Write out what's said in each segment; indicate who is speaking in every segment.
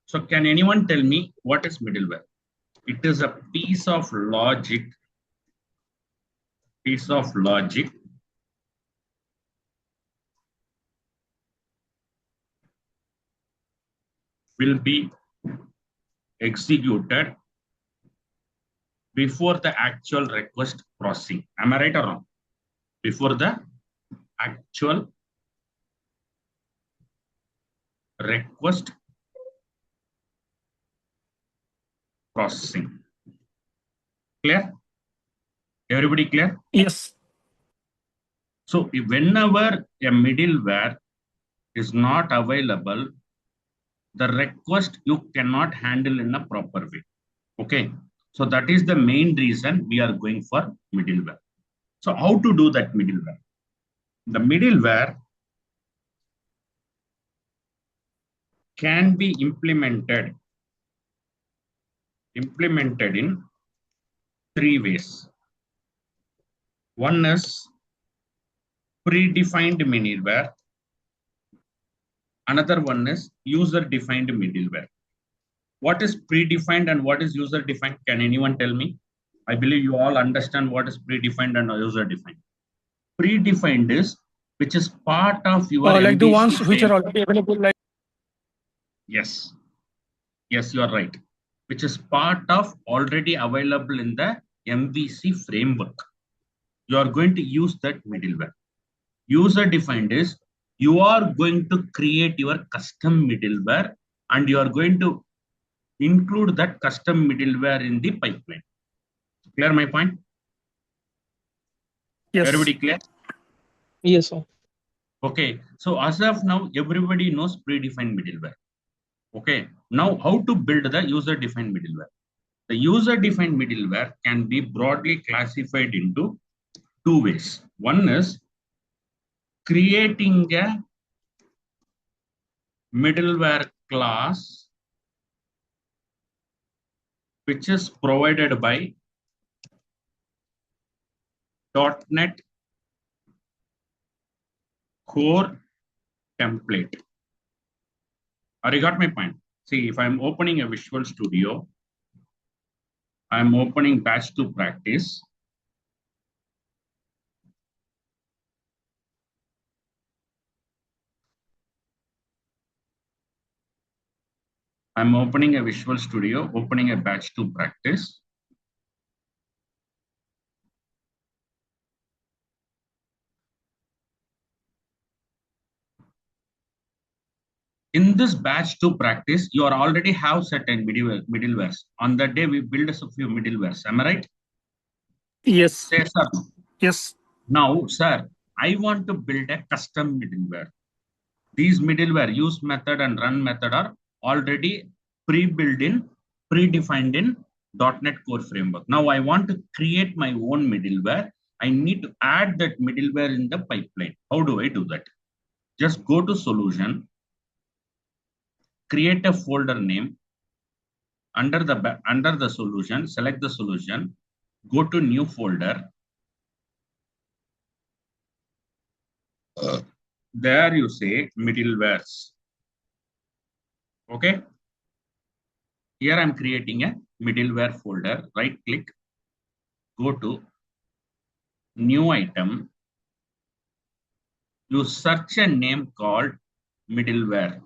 Speaker 1: So can anyone tell me what is middleware? It is a piece of logic will be executed before the actual request processing. Am I right or wrong? Before the actual request processing. Clear? Everybody clear?
Speaker 2: Yes.
Speaker 1: So whenever a middleware is not available, the request you cannot handle in a proper way. Okay. So that is the main reason we are going for middleware. So how to do that middleware? The middleware can be implemented in three ways. One is predefined middleware. Another one is user-defined middleware. What is predefined and what is user-defined? Can anyone tell me? I believe you all understand what is predefined and user-defined. Predefined is which is part of your
Speaker 2: Like the
Speaker 1: MVC
Speaker 2: ones which are
Speaker 1: frame.
Speaker 2: already available, like
Speaker 1: Yes, you are right. Which is part of already available in the MVC framework. You are going to use that middleware. User-defined is you are going to create your custom middleware and you are going to include that custom middleware in the pipeline. Clear my point?
Speaker 2: yes.
Speaker 1: Everybody clear?
Speaker 3: Yes, sir.
Speaker 1: Okay. So as of now, everybody knows predefined middleware. Okay. Now, how to build the user-defined middleware? The user-defined middleware can be broadly classified into two ways. One is creating a middleware class which is provided by .NET Core template. Or you got my point? See, if I'm opening a Visual Studio, I'm opening batch to practice. I'm opening a Visual Studio, opening a batch to practice. In this batch to practice, you are already have certain middlewares. On that day, we build a few middlewares. Am I right?
Speaker 2: Yes.
Speaker 1: Say, sir.
Speaker 2: Yes.
Speaker 1: Now, sir, I want to build a custom middleware. These middleware use method and run method are already pre-built in, predefined in .NET Core framework. Now I want to create my own middleware. I need to add that middleware in the pipeline. How do I do that? Just go to solution, create a folder name. Under the solution, select the solution, go to new folder. There you say middlewares. Okay. Here I'm creating a middleware folder. Right click, go to new item. You search a name called middleware.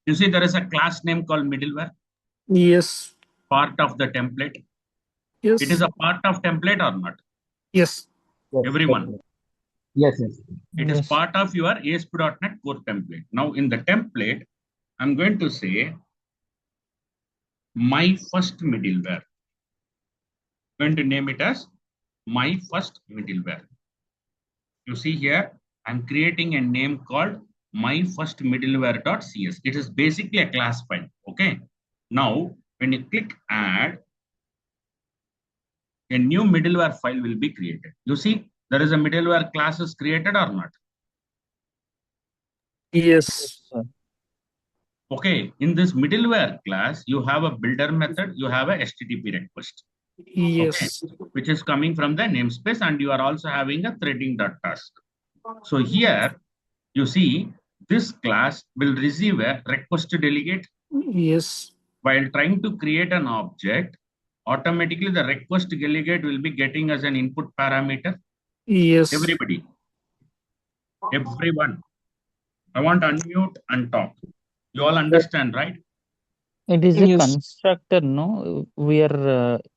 Speaker 1: You see there is a class name called middleware.
Speaker 2: Yes.
Speaker 1: Part of the template.
Speaker 2: Yes.
Speaker 1: It is a part of template or not?
Speaker 2: Yes.
Speaker 1: Everyone.
Speaker 3: Yes, yes.
Speaker 1: It is part of your ASP.NET Core template. Now in the template, I'm going to say my first middleware. I'm going to name it as my first middleware. You see here, I'm creating a name called my first middleware.cs. It is basically a class file. Okay. Now, when you click add, a new middleware file will be created. You see, there is a middleware class is created or not?
Speaker 2: Yes.
Speaker 1: Okay. In this middleware class, you have a builder method, you have a HTTP request.
Speaker 2: Yes.
Speaker 1: Okay, which is coming from the namespace, and you are also having a threading.task. So here you see this class will receive a request delegate.
Speaker 2: Yes.
Speaker 1: While trying to create an object, automatically the request delegate will be getting as an input parameter.
Speaker 2: Yes.
Speaker 1: Everybody, everyone, I want to unmute and talk. You all understand, right?
Speaker 4: It is a
Speaker 3: Yes.
Speaker 4: constructor, no?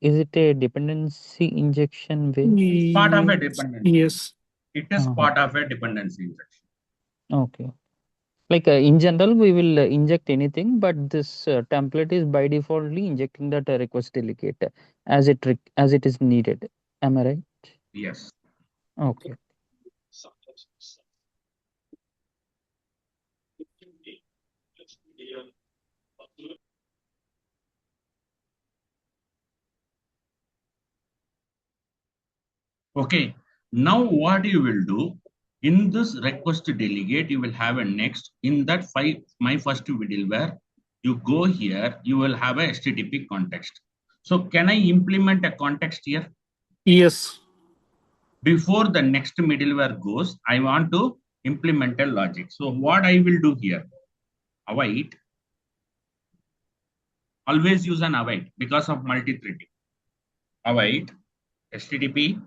Speaker 4: Is it a dependency injection way?
Speaker 1: Part of a
Speaker 2: Yes.
Speaker 1: dependency.
Speaker 2: Yes.
Speaker 1: It is
Speaker 4: Uh-huh.
Speaker 1: part of a dependency injection.
Speaker 4: Okay. Like in general, we will inject anything, but this template is by defaultly injecting that request delegate as it is needed. Am I right?
Speaker 1: Yes.
Speaker 4: Okay.
Speaker 1: Okay. Now what you will do in this request delegate, you will have a next in that my first middleware. You go here, you will have a HTTP context. So can I implement a context here?
Speaker 2: Yes.
Speaker 1: Before the next middleware goes, I want to implement a logic. So what I will do here, await, always use an await because of multi-threading. Await HTTP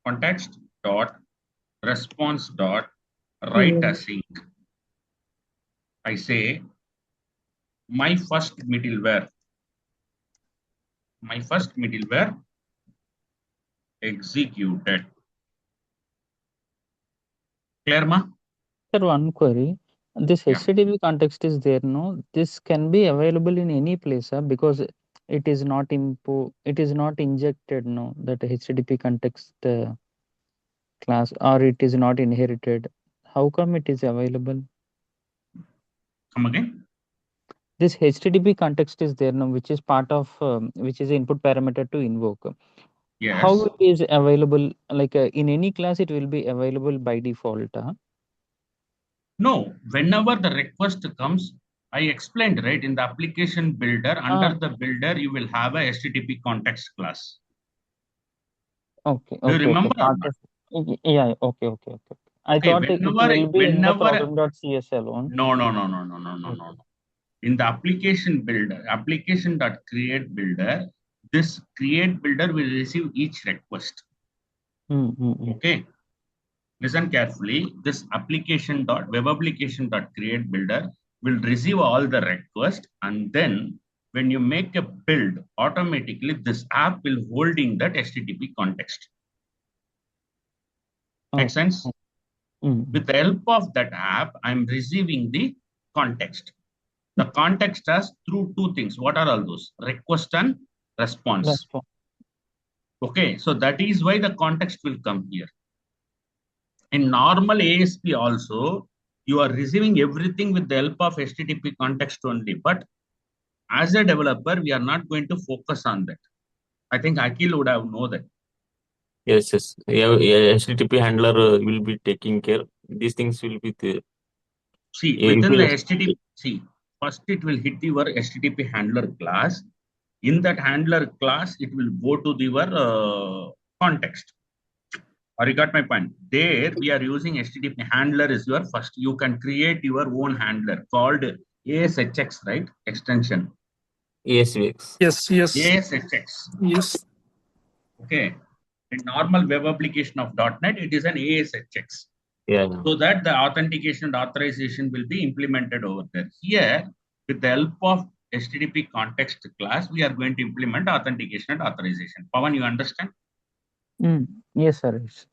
Speaker 1: context dot response dot write async. I say my first middleware executed. Clear, ma?
Speaker 4: Sir, one query. This
Speaker 1: Yeah.
Speaker 4: HTTP context is there, no? This can be available in any place, because it is not injected, no, that HTTP context class, or it is not inherited. How come it is available?
Speaker 1: Come again?
Speaker 4: This HTTP context is there, no, which is part of which is input parameter to invoke. How
Speaker 1: Yes.
Speaker 4: it is available? Like in any class, it will be available by default.
Speaker 1: No, whenever the request comes, I explained, right? In the application builder,
Speaker 4: Ah,
Speaker 1: under the builder, you will have a HTTP context class.
Speaker 4: okay,
Speaker 1: Do you
Speaker 4: okay, okay.
Speaker 1: remember or
Speaker 4: Part
Speaker 1: not?
Speaker 4: of, yeah, okay, okay, okay. I
Speaker 1: Okay,
Speaker 4: thought it will be in the
Speaker 1: whenever,
Speaker 4: problem.cs alone.
Speaker 1: no. In the application builder, application.create builder, this create builder will receive each request. Okay. Listen carefully. This web application dot create builder will receive all the requests, and then when you make a build, automatically this app will holding that HTTP context. Make
Speaker 4: Okay.
Speaker 1: sense? With the help of that app, I'm receiving the context. The context has through two things. What are all those? Request and response.
Speaker 4: Response.
Speaker 1: Okay, so that is why the context will come here. In normal ASP also, you are receiving everything with the help of HTTP context only. But as a developer, we are not going to focus on that. I think Akil would have know that.
Speaker 5: Yes. Yeah, HTTP handler will be taking care. These things will be there.
Speaker 1: See,
Speaker 5: If
Speaker 1: within the
Speaker 5: you
Speaker 1: HTTP, first it will hit your HTTP handler class. In that handler class, it will go to your context. Or you got my point. There, we are using HTTP handler is your first. You can create your own handler called ASHX, right? Extension.
Speaker 5: ASVX.
Speaker 2: Yes. Yes.
Speaker 1: ASHX.
Speaker 2: Yes.
Speaker 1: Okay. In normal web application of .NET, it is an ASHX.
Speaker 5: Yeah.
Speaker 1: So that the authentication and authorization will be implemented over there. Here, with the help of HTTP context class, we are going to implement authentication and authorization. Pawan, you understand?
Speaker 4: Yes, sir. Yes.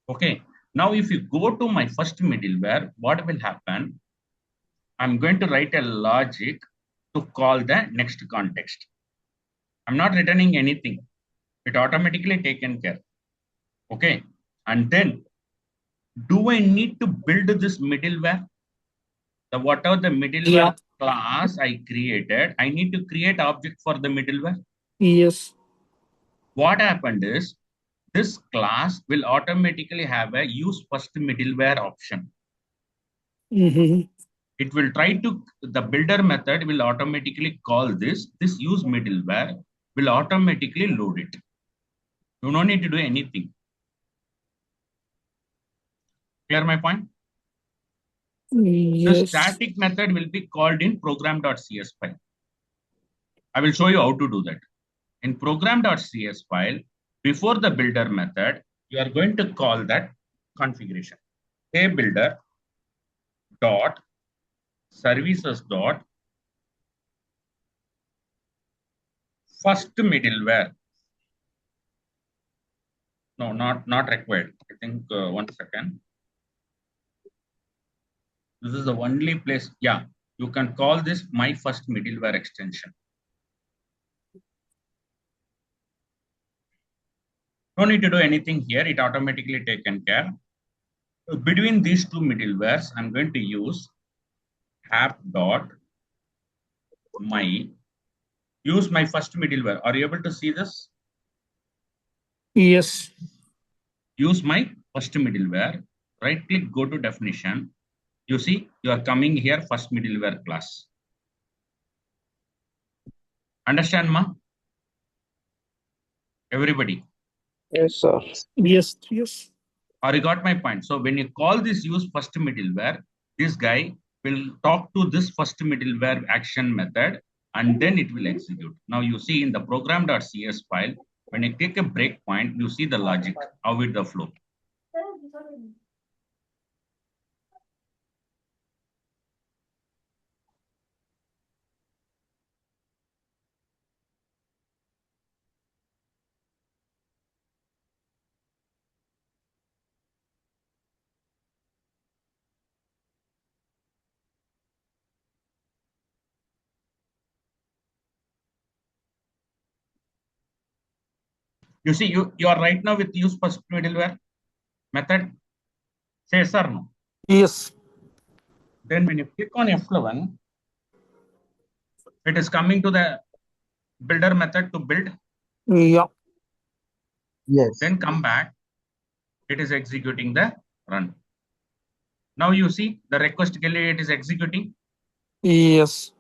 Speaker 1: Okay. Now, if you go to my first middleware, what will happen? I'm going to write a logic to call the next context. I'm not returning anything. It automatically taken care. Okay. And then, do I need to build this middleware? Whatever the
Speaker 2: Yeah.
Speaker 1: middleware class I created, I need to create object for the middleware.
Speaker 2: Yes.
Speaker 1: What happened is this class will automatically have a use first middleware option. It will try to, the builder method will automatically call this use middleware will automatically load it. You don't need to do anything. Clear my point? The
Speaker 2: Yes.
Speaker 1: static method will be called in program.cs file. I will show you how to do that. In program.cs file, before the builder method, you are going to call that configuration. Hey builder dot services dot first middleware. No, not required. I think 1 second. This is the only place. Yeah, you can call this my first middleware extension. No need to do anything here. It automatically taken care. Between these two middlewares, I'm going to use app.my. Use my first middleware. Are you able to see this?
Speaker 2: Yes.
Speaker 1: Use my first middleware. Right click, go to definition. You see, you are coming here first middleware class. Understand, ma? Everybody.
Speaker 3: Yes, sir.
Speaker 2: Yes. Yes.
Speaker 1: Or you got my point? So when you call this use first middleware, this guy will talk to this first middleware action method and then it will execute. Now you see in the program.cs file, when you click a breakpoint, you see the logic, how it the flow. You see, you are right now with use first middleware method. Say yes or no.
Speaker 2: Yes.
Speaker 1: Then when you click on F11, it is coming to the builder method to build.
Speaker 2: Yeah.
Speaker 3: Yes.
Speaker 1: Then come back. It is executing the run. Now you see the request it is executing.
Speaker 2: Yes.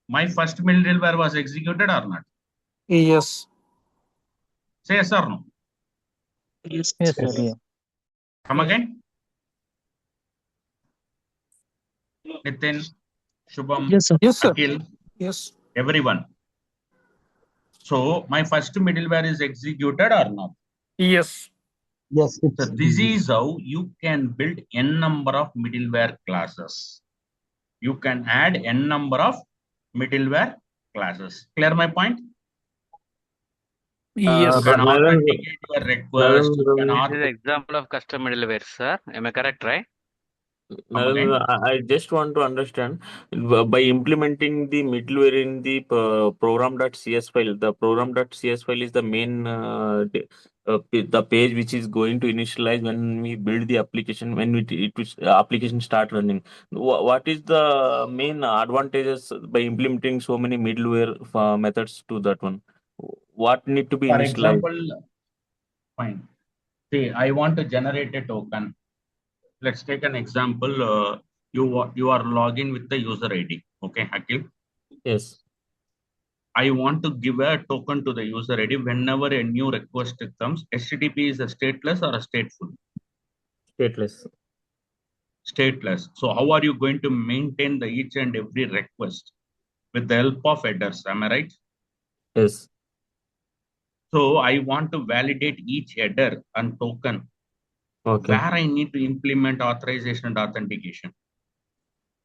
Speaker 1: My first middleware was executed or not?
Speaker 2: Yes.
Speaker 1: Say yes or no.
Speaker 3: Yes,
Speaker 4: Yes, sir.
Speaker 3: yes.
Speaker 4: Yeah.
Speaker 1: Come again. Nitin, Shubham,
Speaker 3: Yes, sir.
Speaker 2: Yes, sir.
Speaker 1: Akhil,
Speaker 2: Yes.
Speaker 1: everyone. So my first middleware is executed or not?
Speaker 2: Yes.
Speaker 3: Yes,
Speaker 1: So
Speaker 3: it's
Speaker 1: this is how you can build n number of middleware classes. You can add n number of middleware classes. Clear my point?
Speaker 2: Yes.
Speaker 1: You can
Speaker 5: Narendra,
Speaker 1: authenticate your request. You can
Speaker 5: Narendra,
Speaker 6: This is an example of custom middleware, sir. Am I correct, right?
Speaker 1: come again.
Speaker 5: Narendra, I just want to understand by implementing the middleware in the program.cs file. The program.cs file is the main the page which is going to initialize when we build the application, when application start running. What is the main advantages by implementing so many middleware methods to that one? What need to be
Speaker 1: For
Speaker 5: initialized?
Speaker 1: example, fine. See, I want to generate a token. Let's take an example. You are logging with the user ID. Okay, Akhil.
Speaker 5: Yes,
Speaker 1: I want to give a token to the user ID whenever a new request comes. HTTP is a stateless or a stateful?
Speaker 5: stateless.
Speaker 1: Stateless. So how are you going to maintain the each and every request? With the help of headers, am I right?
Speaker 5: Yes.
Speaker 1: So I want to validate each header and token
Speaker 5: Okay.
Speaker 1: where I need to implement authorization and authentication,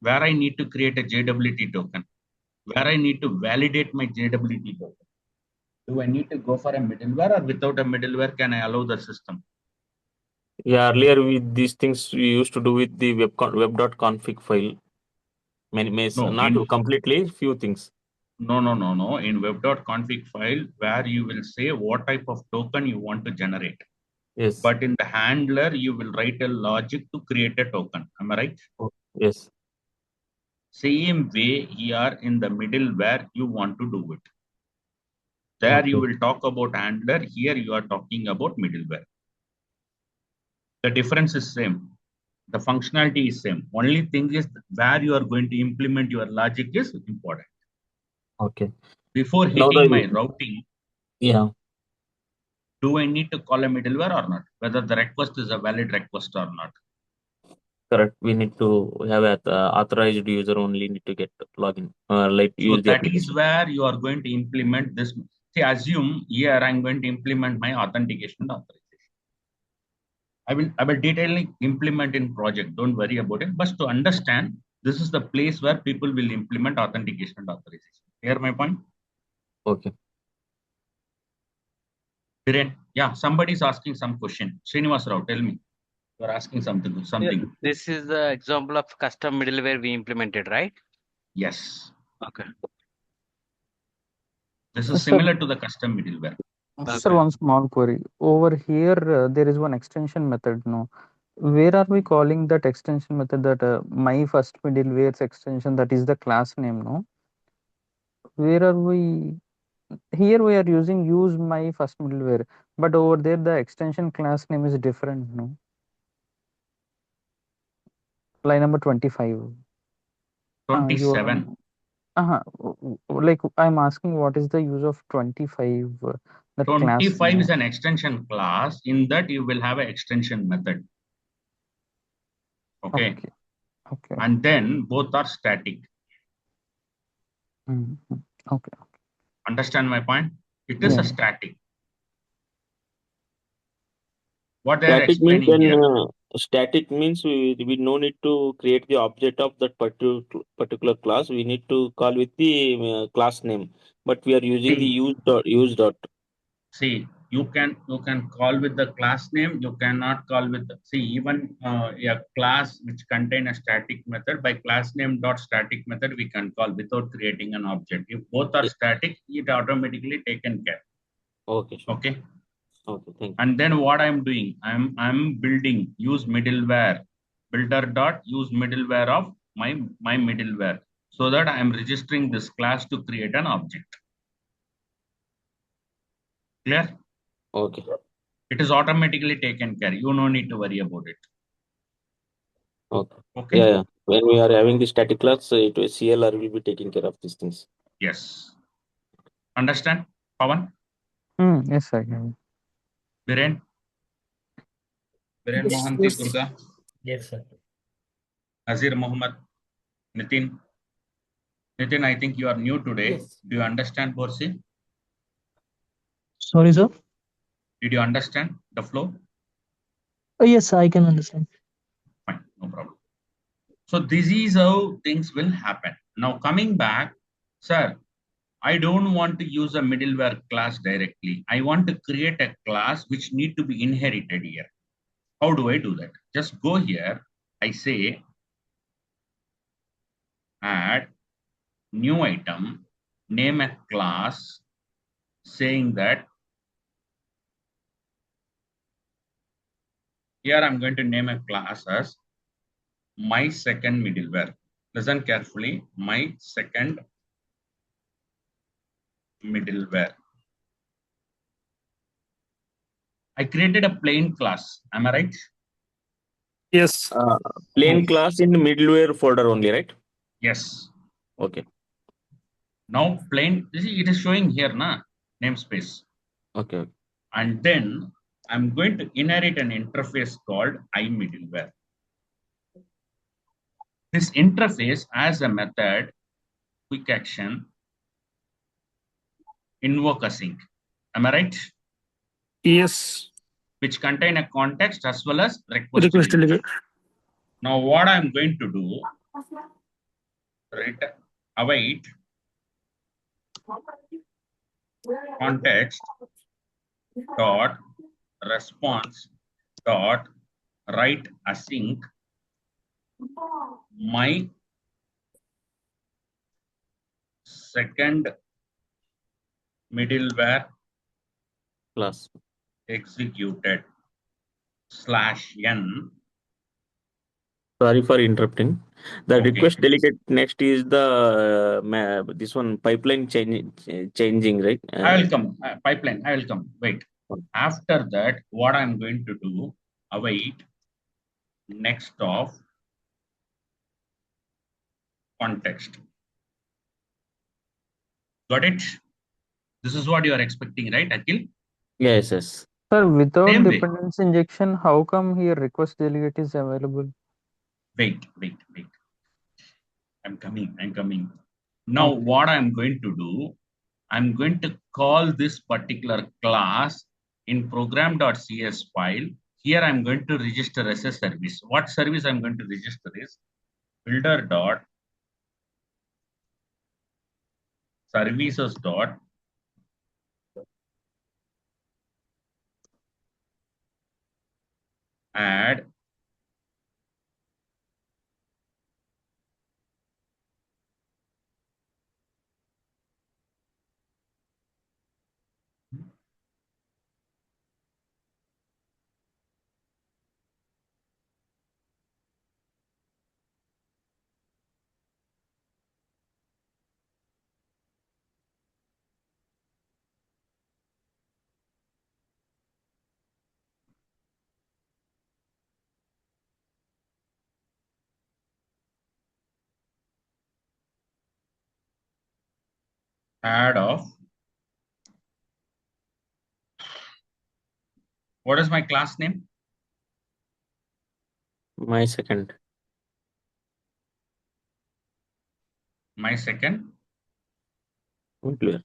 Speaker 1: where I need to create a JWT token, where I need to validate my JWT token. Do I need to go for a middleware or without a middleware can I allow the system?
Speaker 5: Yeah, earlier with these things we used to do with the web.config file.
Speaker 1: No,
Speaker 5: Not completely, few things.
Speaker 1: no. In web.config file where you will say what type of token you want to generate.
Speaker 5: Yes.
Speaker 1: But in the handler, you will write a logic to create a token. Am I right?
Speaker 5: Yes.
Speaker 1: Same way here in the middleware you want to do it. There you
Speaker 5: Okay.
Speaker 1: will talk about handler. Here you are talking about middleware. The difference is same. The functionality is same. Only thing is where you are going to implement your logic is important.
Speaker 5: Okay.
Speaker 1: Before
Speaker 5: Now
Speaker 1: hitting my routing,
Speaker 5: yeah.
Speaker 1: do I need to call a middleware or not? Whether the request is a valid request or not.
Speaker 5: Correct. We need to have an authorized user only need to get login, like
Speaker 1: So
Speaker 5: use the
Speaker 1: that is
Speaker 5: application.
Speaker 1: where you are going to implement this. See, assume here I'm going to implement my authentication and authorization. I will detailing implement in project. Don't worry about it. But to understand, this is the place where people will implement authentication and authorization. Clear my point?
Speaker 5: Okay.
Speaker 1: Viren, yeah, somebody is asking some question. Srinivas Rao, tell me. You are asking something. Something.
Speaker 6: This is the example of custom middleware we implemented, right?
Speaker 1: Yes.
Speaker 6: Okay.
Speaker 1: This is
Speaker 4: Sir,
Speaker 1: similar to the custom middleware.
Speaker 4: sir,
Speaker 6: Okay.
Speaker 4: one small query. Over here, there is one extension method, no? Where are we calling that extension method that my first middleware's extension, that is the class name, no? Where are we? Here we are using use my first middleware, but over there the extension class name is different, no? Line number 25. You
Speaker 1: 27.
Speaker 4: like I'm asking what is the use of 25, that class
Speaker 1: 25 is
Speaker 4: name?
Speaker 1: an extension class. In that you will have an extension method. Okay.
Speaker 4: Okay. Okay.
Speaker 1: And then both are static.
Speaker 4: Mhm. Okay.
Speaker 1: Understand my point? It is
Speaker 4: Yeah.
Speaker 1: a static. What they are
Speaker 5: Static means
Speaker 1: explaining here.
Speaker 5: static means we no need to create the object of that particular class. We need to call with the class name, but we are using the use dot.
Speaker 1: See, you can call with the class name. You cannot call with even a class which contain a static method by class name dot static method we can call without creating an object. If both are static, it automatically taken care.
Speaker 5: Okay, sure.
Speaker 1: Okay.
Speaker 5: Okay, thank you.
Speaker 1: And then what I'm doing, I'm building use middleware builder dot use middleware of my middleware, so that I'm registering this class to create an object. Clear?
Speaker 5: Okay.
Speaker 1: It is automatically taken care. You no need to worry about it.
Speaker 5: Okay.
Speaker 1: Okay.
Speaker 5: Yeah. When we are having the static class, CLR will be taking care of these things.
Speaker 1: Yes. Understand, Pawan?
Speaker 4: Yes, I can.
Speaker 1: Viren? Viren
Speaker 2: Yes,
Speaker 1: Mohanty
Speaker 2: yes.
Speaker 1: Durga?
Speaker 7: Yes, sir.
Speaker 1: Azir Muhammad? Nitin? Nitin, I think you are new today.
Speaker 7: Yes.
Speaker 1: Do you understand Borsi?
Speaker 7: Sorry, sir.
Speaker 1: Did you understand the flow?
Speaker 7: Yes, I can understand.
Speaker 1: Fine, no problem. So this is how things will happen. Now coming back, sir, I don't want to use a middleware class directly. I want to create a class which need to be inherited here. How do I do that? Just go here. I say add new item, name a class, saying that here I'm going to name a class as my second middleware. Listen carefully, my second middleware. I created a plain class. Am I right?
Speaker 2: Yes.
Speaker 5: Plain class in the middleware folder only, right?
Speaker 1: Yes.
Speaker 5: Okay.
Speaker 1: Now plain, it is showing here, namespace.
Speaker 5: Okay.
Speaker 1: And then I'm going to inherit an interface called iMiddleware. This interface has a method, quick action, invoke async. Am I right?
Speaker 2: Yes.
Speaker 1: Which contain a context as well as request
Speaker 2: Request
Speaker 1: delivery.
Speaker 2: delivery.
Speaker 1: Now what I'm going to do, await context dot response dot write async my second middleware
Speaker 5: Class.
Speaker 1: executed /n.
Speaker 5: Sorry for interrupting. The
Speaker 1: Okay.
Speaker 5: request delegate next is the this one pipeline changing, right?
Speaker 1: I will come. Pipeline. I will come. Wait. After that, what I'm going to do, await next of context. Got it? This is what you are expecting, right, Akhil?
Speaker 5: Yes.
Speaker 4: Sir, without
Speaker 1: Same way.
Speaker 4: dependency injection, how come here request delegate is available?
Speaker 1: Wait. I'm coming. Now,
Speaker 4: Okay.
Speaker 1: what I'm going to do, I'm going to call this particular class in program.cs file. Here I'm going to register as a service. What service I'm going to register is builder.services dot add of what is my class name?
Speaker 5: My second.
Speaker 1: My second.
Speaker 5: Middleware.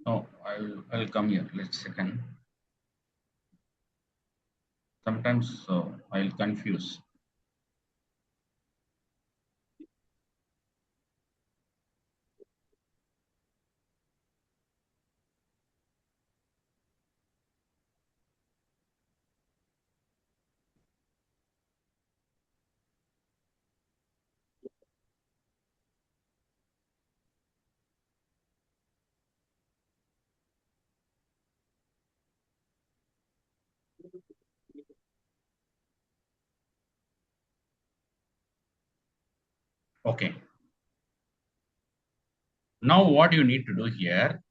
Speaker 1: Oh, I'll come here. Let's second. Sometimes I'll confuse. Okay. Now what you need to do here,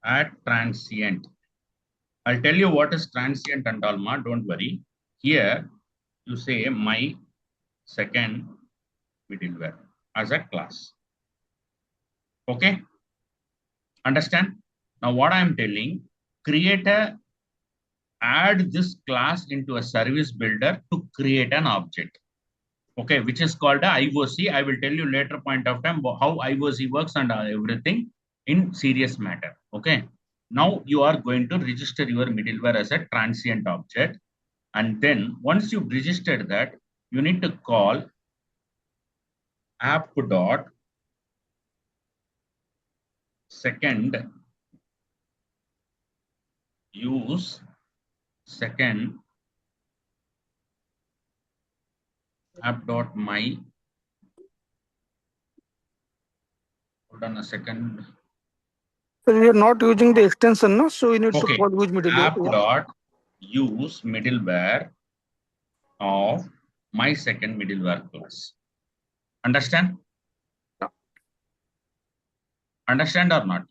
Speaker 1: add transient. I'll tell you what is transient and all, don't worry. Here you say my second middleware as a class. Okay? Understand? Now what I'm telling, add this class into a service builder to create an object. Okay, which is called a IOC. I will tell you later point of time how IOC works and everything in serious matter. Okay. Now you are going to register your middleware as a transient object. And then once you've registered that, you need to call app dot second use second app dot my. Hold on a second.
Speaker 2: So we are not using the extension, no? So we need to
Speaker 1: Okay.
Speaker 2: call which middleware.
Speaker 1: App dot use middleware of my second middleware class. Understand?
Speaker 2: Yeah.
Speaker 1: Understand or not?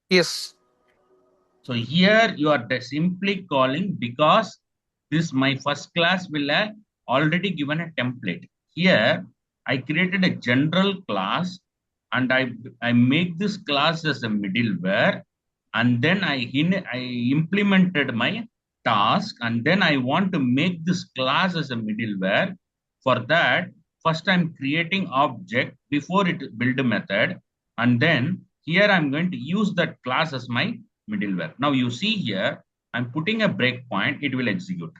Speaker 2: Yes.
Speaker 1: So here you are simply calling because this my first class will have already given a template. Here I created a general class and I make this class as a middleware, and then I implemented my task, and then I want to make this class as a middleware. For that, first I'm creating object before it build a method, and then here I'm going to use that class as my middleware. Now you see here, I'm putting a breakpoint, it will execute.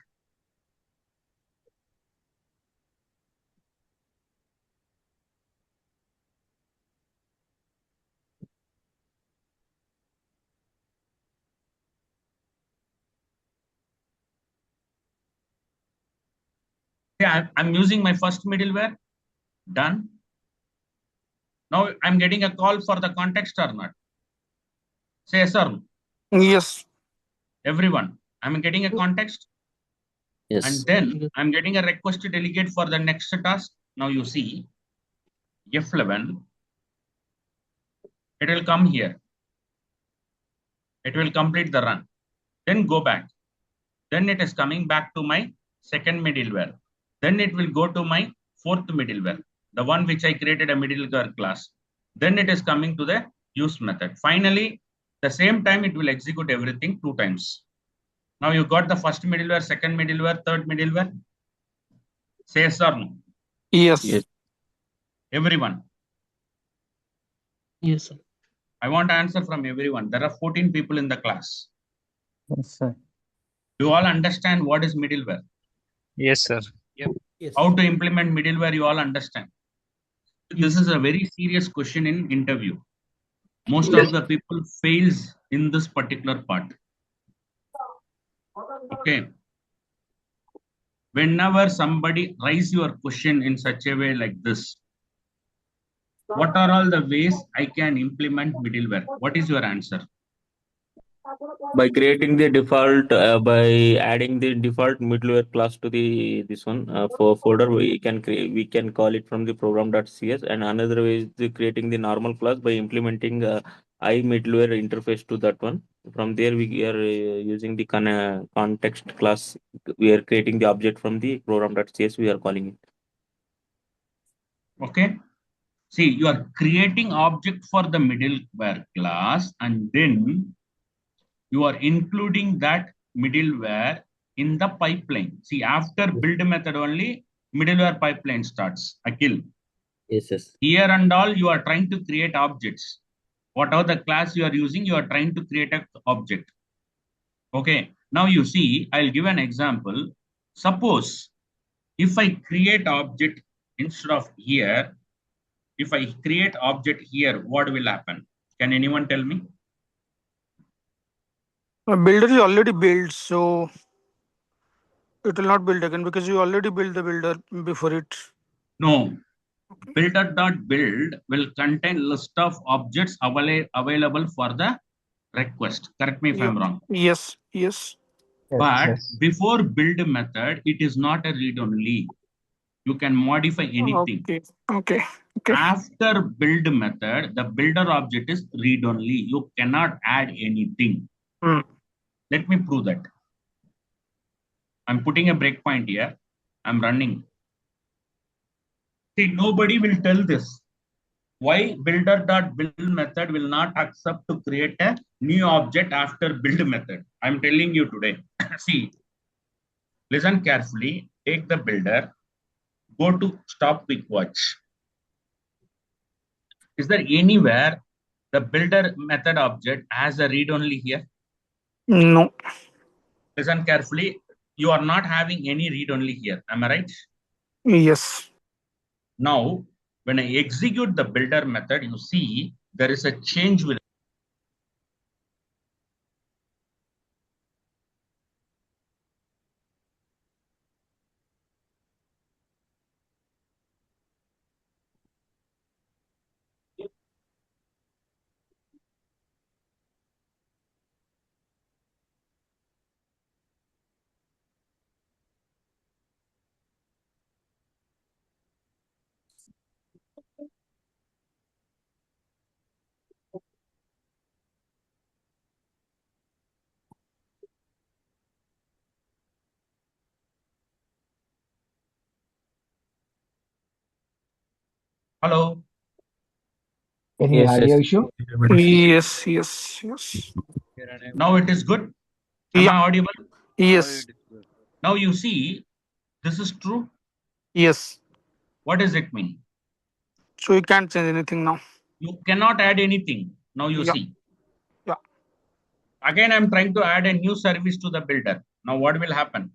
Speaker 1: Yeah, I'm using my first middleware. Done. Now I'm getting a call for the context or not. Say yes or no.
Speaker 2: Yes.
Speaker 1: Everyone, I'm getting a context.
Speaker 5: Yes.
Speaker 1: And then I'm getting a request to delegate for the next task. Now you see F11, it will come here. It will complete the run. Then go back. Then it is coming back to my second middleware. Then it will go to my fourth middleware. the one which I created a middleware class. Then it is coming to the use method. Finally, the same time it will execute everything 2 times. Now you got the first middleware, second middleware, third middleware. Say yes or no?
Speaker 2: Yes.
Speaker 5: Yes.
Speaker 1: Everyone.
Speaker 7: Yes, sir.
Speaker 1: I want to answer from everyone. There are 14 people in the class.
Speaker 4: Yes, sir.
Speaker 1: Do you all understand what is middleware?
Speaker 6: Yes, sir.
Speaker 7: Yes.
Speaker 1: How to implement middleware, you all understand. This is a very serious question in interview. Most of the people fails in this particular part. Okay. Whenever somebody raise your question in such a way like this, what are all the ways I can implement middleware? What is your answer?
Speaker 5: By creating the default, by adding the default middleware class to the this one for folder, we can create, we can call it from the program.cs. And another way is the creating the normal class by implementing I middleware interface to that one. From there, we are using the context class. We are creating the object from the program.cs. We are calling it.
Speaker 1: Okay. See, you are creating object for the middleware class, and then you are including that middleware in the pipeline. See, after build method only, middleware pipeline starts. Akhil.
Speaker 5: Yes.
Speaker 1: Here and all, you are trying to create objects. Whatever the class you are using, you are trying to create an object. Okay. Now you see, I'll give an example. Suppose if I create object instead of here, if I create object here, what will happen? Can anyone tell me?
Speaker 2: A builder is already built, so it will not build again because you already built the builder before it.
Speaker 1: No. Builder.build will contain list of objects available for the request. Correct me if I'm wrong.
Speaker 2: Yes. Yes.
Speaker 1: But before build method, it is not a read only. You can modify anything.
Speaker 2: Okay.
Speaker 1: After build method, the builder object is read only. You cannot add anything. Let me prove that. I'm putting a breakpoint here. I'm running. See, nobody will tell this. Why builder.build method will not accept to create a new object after build method? I'm telling you today. See, listen carefully. Take the builder. Go to stop quick watch. Is there anywhere the builder method object has a read only here?
Speaker 2: No.
Speaker 1: Listen carefully. You are not having any read only here. Am I right?
Speaker 2: Yes.
Speaker 1: Now, when I execute the builder method, you see there is a change will. Hello.
Speaker 3: Any audio issue?
Speaker 2: Yes.
Speaker 1: Now it is good. Am I audible?
Speaker 2: Yes.
Speaker 1: Now you see, this is true.
Speaker 2: Yes.
Speaker 1: What does it mean?
Speaker 2: So you can't change anything now.
Speaker 1: You cannot add anything. Now you see.
Speaker 2: Yeah.
Speaker 1: Again, I'm trying to add a new service to the builder. Now what will happen?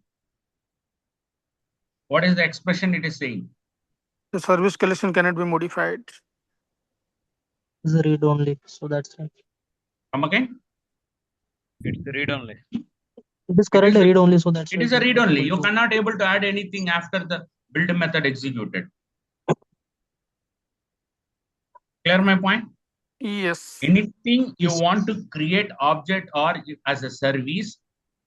Speaker 1: What is the expression it is saying?
Speaker 2: The service collection cannot be modified.
Speaker 7: It's a read only, so that's right.
Speaker 1: Come again?
Speaker 6: It's read only.
Speaker 7: It is currently read only, so that's
Speaker 1: It is a read only. You cannot able to add anything after the build method executed. Clear my point?
Speaker 2: Yes.
Speaker 1: Anything you want to create object or as a service,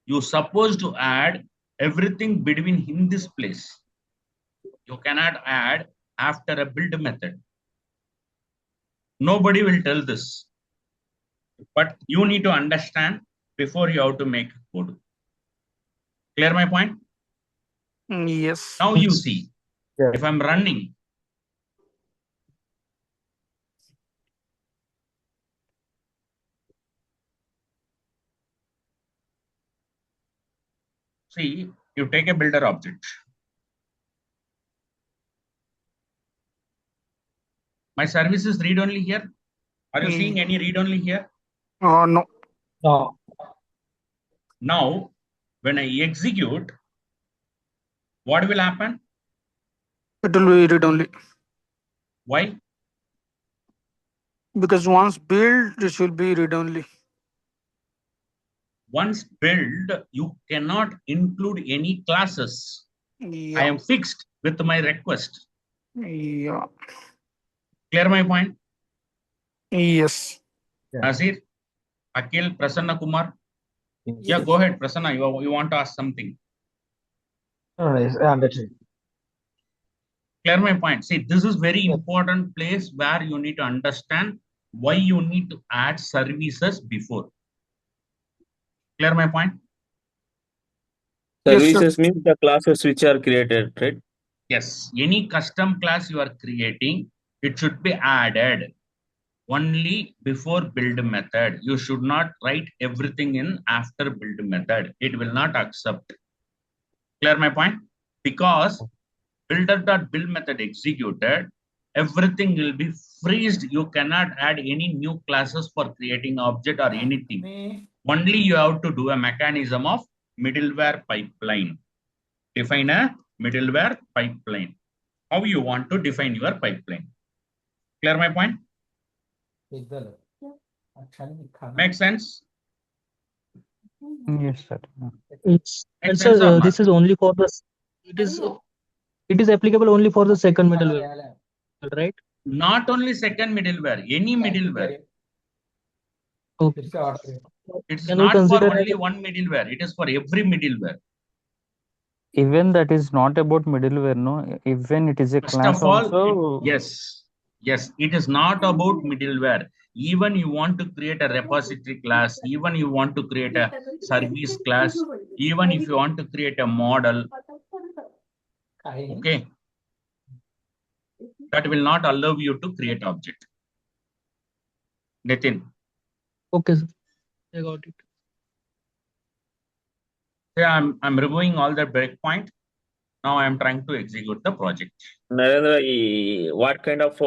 Speaker 1: you supposed to add everything between in this place. You cannot add after a build method. Nobody will tell this. But you need to understand before you have to make code. Clear my point?
Speaker 2: Yes.
Speaker 1: Now you see, if I'm running, See, you take a builder object. My service is read only here. Are you seeing any read only here?
Speaker 2: No.
Speaker 3: No.
Speaker 1: Now, when I execute, what will happen?
Speaker 2: It will be read only.
Speaker 1: Why?
Speaker 2: Because once built, this will be read only.
Speaker 1: Once built, you cannot include any classes.
Speaker 2: Yeah.
Speaker 1: I am fixed with my request.
Speaker 2: Yeah.
Speaker 1: Clear my point?
Speaker 2: Yes.
Speaker 1: Nazir, Akhil, Prasanna Kumar. Yeah, go ahead, Prasanna. You want to ask something?
Speaker 3: No, yes, I understand.
Speaker 1: Clear my point. See, this is very important place where you need to understand why you need to add services before. Clear my point?
Speaker 2: Yes, sir.
Speaker 5: Services means the classes which are created, right?
Speaker 1: Yes. Any custom class you are creating, it should be added only before build method. You should not write everything in after build method. It will not accept. Clear my point? Because builder.build method executed, everything will be freezed. You cannot add any new classes for creating object or anything. Only you have to do a mechanism of middleware pipeline. Define a middleware pipeline. How you want to define your pipeline. Clear my point? Make sense?
Speaker 4: Yes, sir.
Speaker 7: It's
Speaker 1: Make
Speaker 7: and
Speaker 1: sense or
Speaker 7: sir,
Speaker 1: not?
Speaker 7: this is only for the it is applicable only for the second middleware, right?
Speaker 1: Not only second middleware, any middleware.
Speaker 7: Okay.
Speaker 1: It's
Speaker 7: Can we
Speaker 1: not for
Speaker 7: consider as
Speaker 1: only one middleware. It is for every middleware.
Speaker 4: Even that is not about middleware, no. Even it is a
Speaker 1: First
Speaker 4: class
Speaker 1: of all,
Speaker 4: also.
Speaker 1: yes, it is not about middleware. Even you want to create a repository class, even you want to create a service class, even if you want to create a model, okay, that will not allow you to create object. Nitin.
Speaker 7: okay, sir. I got it.
Speaker 1: Yeah, I'm removing all the breakpoint. Now I'm trying to execute the project.
Speaker 5: Narendra, what kind of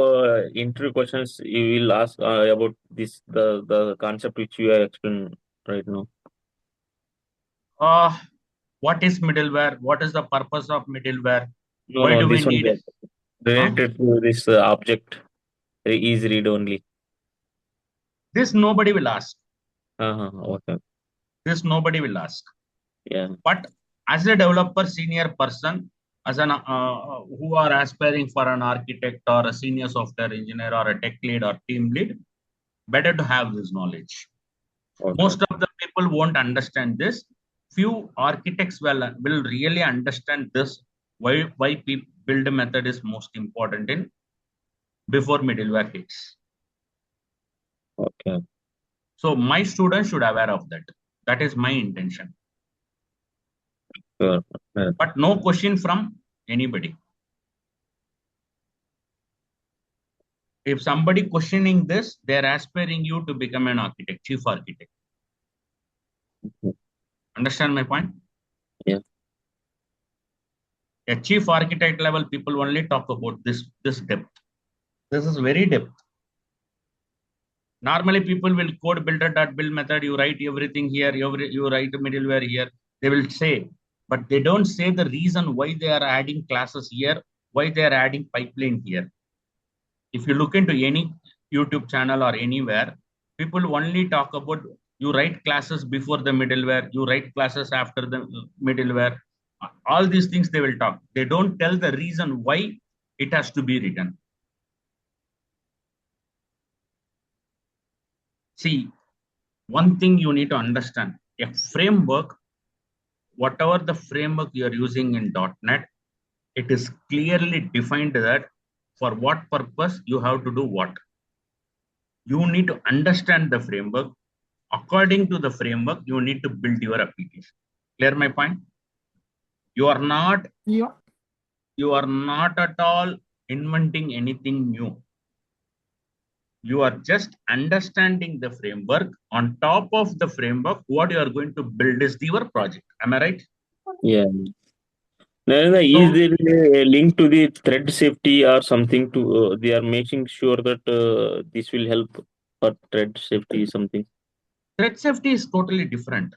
Speaker 5: interview questions you will ask about this the concept which you have explained right now?
Speaker 1: What is middleware? What is the purpose of middleware?
Speaker 5: No,
Speaker 1: Why
Speaker 5: no,
Speaker 1: do we
Speaker 5: this one
Speaker 1: need?
Speaker 5: related to this object is read only.
Speaker 1: This nobody will ask.
Speaker 5: Okay.
Speaker 1: This nobody will ask.
Speaker 5: Yeah.
Speaker 1: But as a developer, senior person, as an who are aspiring for an architect or a senior software engineer or a tech lead or team lead, better to have this knowledge.
Speaker 5: Okay.
Speaker 1: Most of the people won't understand this. Few architects will really understand this. Why build method is most important in before middleware hits.
Speaker 5: Okay.
Speaker 1: So my students should aware of that. That is my intention.
Speaker 5: Sure. Yeah.
Speaker 1: But no question from anybody. If somebody questioning this, they're aspiring you to become an architect, chief architect. Understand my point?
Speaker 5: Yeah.
Speaker 1: A chief architect level, people only talk about this depth. This is very depth. Normally, people will code builder.build method. You write everything here. You write a middleware here. They will say, but they don't say the reason why they are adding classes here, why they are adding pipeline here. If you look into any YouTube channel or anywhere, people only talk about you write classes before the middleware, you write classes after the middleware. All these things they will talk. They don't tell the reason why it has to be written. See, one thing you need to understand, a framework, whatever the framework you are using in .NET, it is clearly defined that for what purpose you have to do what. You need to understand the framework. According to the framework, you need to build your application. Clear my point? You are not at all inventing anything new. You are just understanding the framework. On top of the framework, what you are going to build is your project. Am I right?
Speaker 5: Yeah. Narendra, is there a link to the thread safety or something to they are making sure that this will help for thread safety something?
Speaker 1: Thread safety is totally different.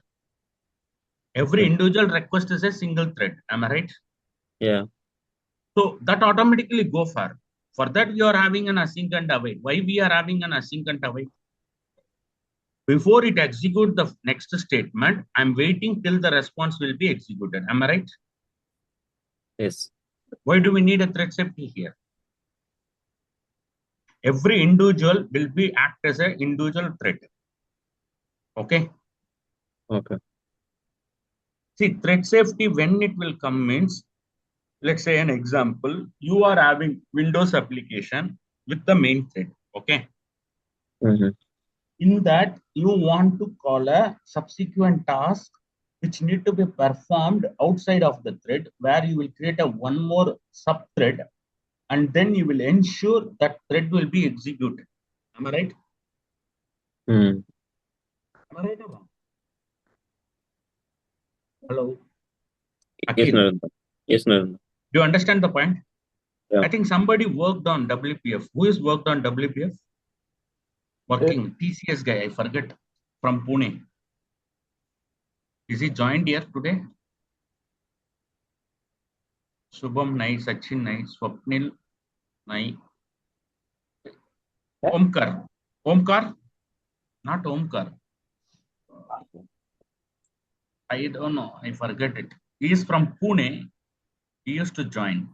Speaker 1: Every individual request is a single thread. Am I right?
Speaker 5: Yeah.
Speaker 1: So that automatically go for that you are having an async and await. Why we are having an async and await? Before it execute the next statement, I'm waiting till the response will be executed. Am I right?
Speaker 5: Yes.
Speaker 1: Why do we need a thread safety here? Every individual will be act as an individual thread. Okay.
Speaker 5: Okay.
Speaker 1: See, thread safety when it will come means, let's say an example, you are having Windows application with the main thread. Okay.
Speaker 5: Mm-hmm.
Speaker 1: In that you want to call a subsequent task which need to be performed outside of the thread, where you will create a one more sub thread and then you will ensure that thread will be executed. Am I right?
Speaker 5: Mm.
Speaker 1: Am I right or wrong? Hello,
Speaker 5: Yes,
Speaker 1: Akhil.
Speaker 5: Narendra. Yes, Narendra.
Speaker 1: Do you understand the point?
Speaker 5: Yeah.
Speaker 1: I think somebody worked on WPF. Who is worked on WPF? Working TCS guy, I forget, from Pune. Is he joined here today? Shubham Nai, Sachin Nai, Swapnil Nai, Omkar. Omkar? Not Omkar. I don't know. I forget it. He is from Pune. He used to join.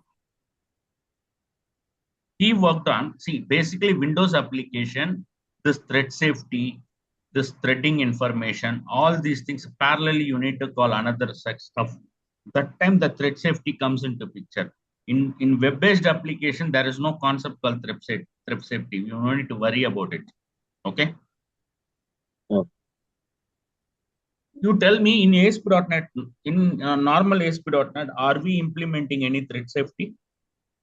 Speaker 1: He worked on, see, basically Windows application, this thread safety, this threading information, all these things parallelly you need to call another such stuff. That time the thread safety comes into picture. In web-based application, there is no concept called thread safety. You don't need to worry about it. Okay.
Speaker 5: Okay.
Speaker 1: You tell me in ASP.NET, in normal ASP.NET, are we implementing any thread safety?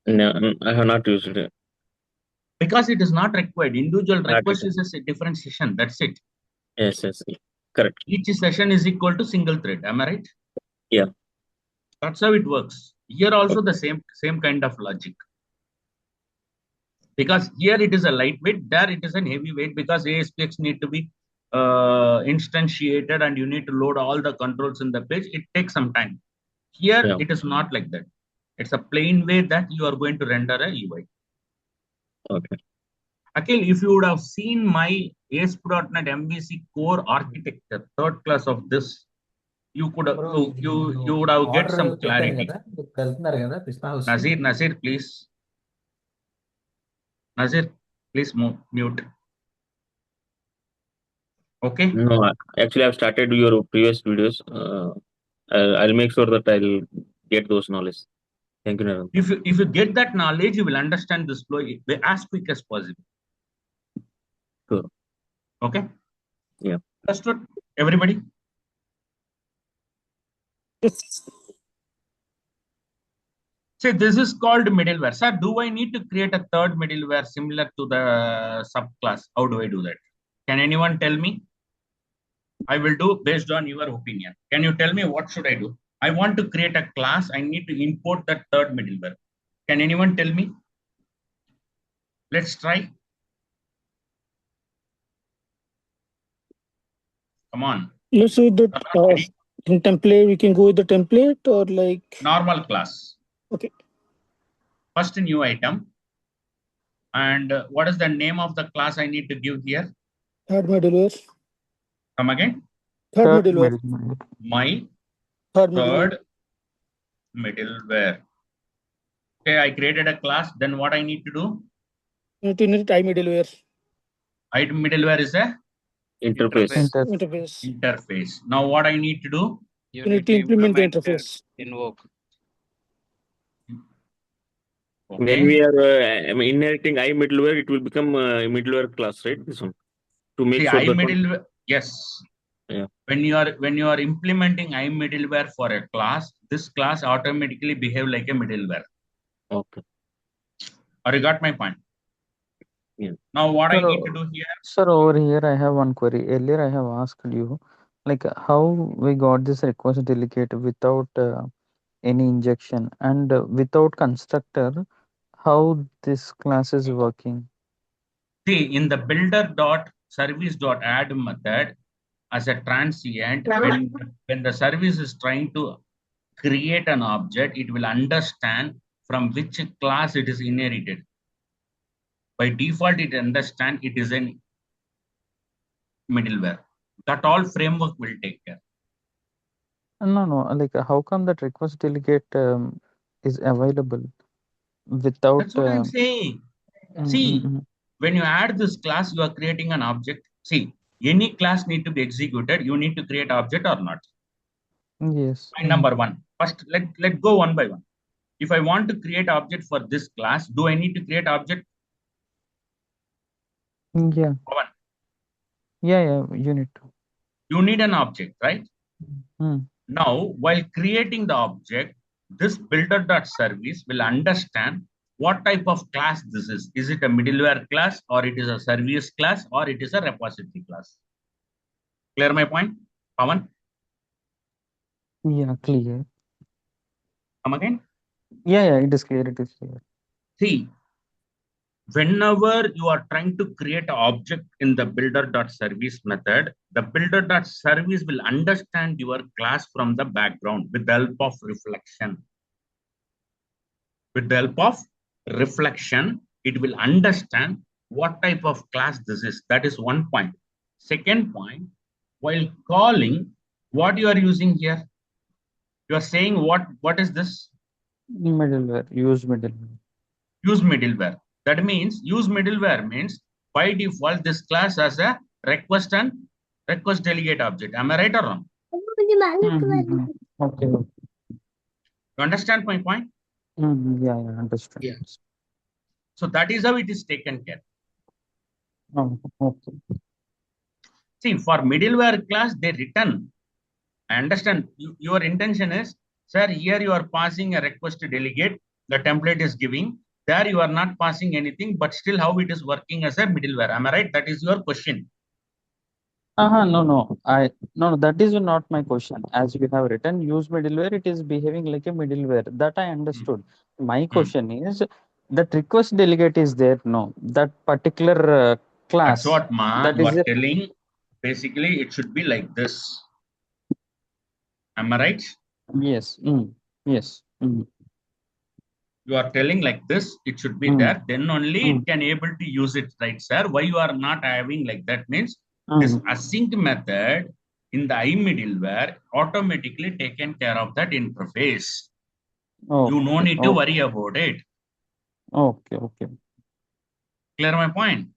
Speaker 5: No, I have not used it.
Speaker 1: Because it is not required. Individual
Speaker 5: Not
Speaker 1: request
Speaker 5: required.
Speaker 1: is a different session. That's it.
Speaker 5: Yes, yes, correct.
Speaker 1: Each session is equal to single thread. Am I right?
Speaker 5: Yeah.
Speaker 1: That's how it works. Here also the same kind of logic. Because here it is a lightweight, there it is an heavyweight because ASPX need to be instantiated and you need to load all the controls in the page. It takes some time. Here
Speaker 5: Yeah.
Speaker 1: it is not like that. It's a plain way that you are going to render a UI.
Speaker 5: Okay.
Speaker 1: Akhil, if you would have seen my ASP.NET MVC core architecture, third class of this, you could have, you would have get some clarity. Nazir, please. Nazir, please mute. Okay.
Speaker 5: No, actually, I've started your previous videos. I'll make sure that I'll get those knowledge. Thank you, Narendra.
Speaker 1: If you get that knowledge, you will understand this flow as quick as possible.
Speaker 5: Sure.
Speaker 1: Okay.
Speaker 5: Yeah.
Speaker 1: Understood, everybody? See, this is called middleware. Sir, do I need to create a third middleware similar to the subclass? How do I do that? Can anyone tell me? I will do based on your opinion. Can you tell me what should I do? I want to create a class. I need to import that third middleware. Can anyone tell me? Let's try. Come on.
Speaker 2: Let's say that in template, we can go with the template or like
Speaker 1: normal class.
Speaker 2: Okay.
Speaker 1: First new item. And what is the name of the class I need to give here?
Speaker 2: Third middleware.
Speaker 1: Come again.
Speaker 2: Third middleware.
Speaker 1: My
Speaker 2: Third
Speaker 1: third middleware. Okay, I created a class. Then what I need to do?
Speaker 2: You need I middleware.
Speaker 1: Item middleware is a
Speaker 2: interface.
Speaker 1: Now what I need to do?
Speaker 6: You need to
Speaker 2: implement the interface.
Speaker 6: Invoke.
Speaker 1: Okay.
Speaker 5: When we are inheriting I middleware, it will become a middleware class, right? This one to make sure
Speaker 1: I
Speaker 5: that
Speaker 1: middleware. Yes.
Speaker 5: Yeah.
Speaker 1: When you are implementing I middleware for a class, this class automatically behave like a middleware.
Speaker 5: Okay.
Speaker 1: Or you got my point?
Speaker 5: Yeah.
Speaker 1: Now what I need to do here?
Speaker 4: Sir, over here I have one query. Earlier I have asked you like how we got this request delegate without any injection and without constructor, how this class is working?
Speaker 1: See, in the builder.service.add method, as a transient, when the service is trying to create an object, it will understand from which class it is inherited. By default, it understands it is an middleware. That all framework will take care.
Speaker 4: No, like how come that request delegate is available without?
Speaker 1: That's what I'm saying. See, when you add this class, you are creating an object. See, any class need to be executed. You need to create object or not.
Speaker 4: Yes.
Speaker 1: Point number one. First, let go one by one. If I want to create object for this class, do I need to create object?
Speaker 4: Yeah.
Speaker 1: One.
Speaker 4: Yeah, you need to.
Speaker 1: You need an object, right?
Speaker 4: Mm.
Speaker 1: Now, while creating the object, this builder.service will understand what type of class this is. Is it a middleware class, or it is a service class, or it is a repository class? Clear my point, Pawan?
Speaker 4: Yeah, clear.
Speaker 1: Come again?
Speaker 4: Yeah, it is clear. It is clear.
Speaker 1: See, whenever you are trying to create an object in the builder.service method, the builder.service will understand your class from the background with the help of reflection. With the help of reflection, it will understand what type of class this is. That is one point. Second point, while calling, what you are using here? You are saying what is this?
Speaker 4: Middleware, use middleware.
Speaker 1: Use middleware. That means use middleware means by default this class has a request and request delegate object. Am I right or wrong?
Speaker 4: Okay.
Speaker 1: You understand my point?
Speaker 4: Yeah, understand.
Speaker 1: Yeah. So that is how it is taken care.
Speaker 4: Oh, okay.
Speaker 1: See, for middleware class, they return. I understand your intention is, sir, here you are passing a request to delegate, the template is giving, there you are not passing anything, but still how it is working as a middleware. Am I right? That is your question.
Speaker 4: No. That is not my question. As you have written, use middleware, it is behaving like a middleware. That I understood. My question is that request delegate is there. No, that particular class.
Speaker 1: That's what
Speaker 4: that
Speaker 1: you
Speaker 4: is
Speaker 1: are telling. Basically, it should be like this. Am I right?
Speaker 4: Yes. Yes.
Speaker 1: You are telling like this, it should be there. Then only it can able to use it, right, sir? Why you are not having like that means this async method in the middleware automatically taken care of that interface. You no need to worry about it.
Speaker 4: Okay.
Speaker 1: Clear my point?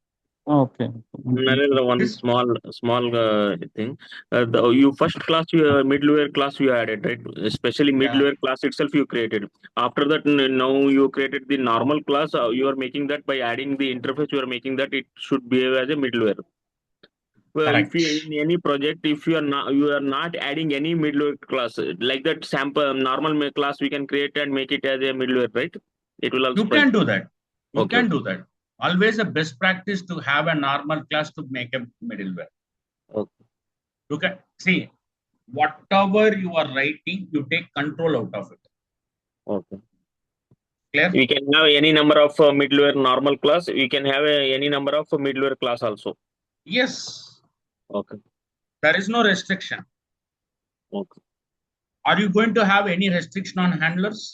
Speaker 4: Okay.
Speaker 5: Narendra, one small thing. You first class, middleware class you added, right? Especially middleware class itself you created. After that, now you created the normal class. You are making that by adding the interface. You are making that it should behave as a middleware. Well, if you in any project, if you are not adding any middleware class like that sample normal class, we can create and make it as a middleware, right? It will also.
Speaker 1: You can do that. You can do that. Always a best practice to have a normal class to make a middleware.
Speaker 5: Okay.
Speaker 1: You can see whatever you are writing, you take control out of it.
Speaker 5: Okay.
Speaker 1: Clear?
Speaker 5: We can have any number of middleware normal class. We can have any number of middleware class also.
Speaker 1: Yes.
Speaker 5: Okay.
Speaker 1: There is no restriction.
Speaker 5: Okay.
Speaker 1: Are you going to have any restriction on handlers?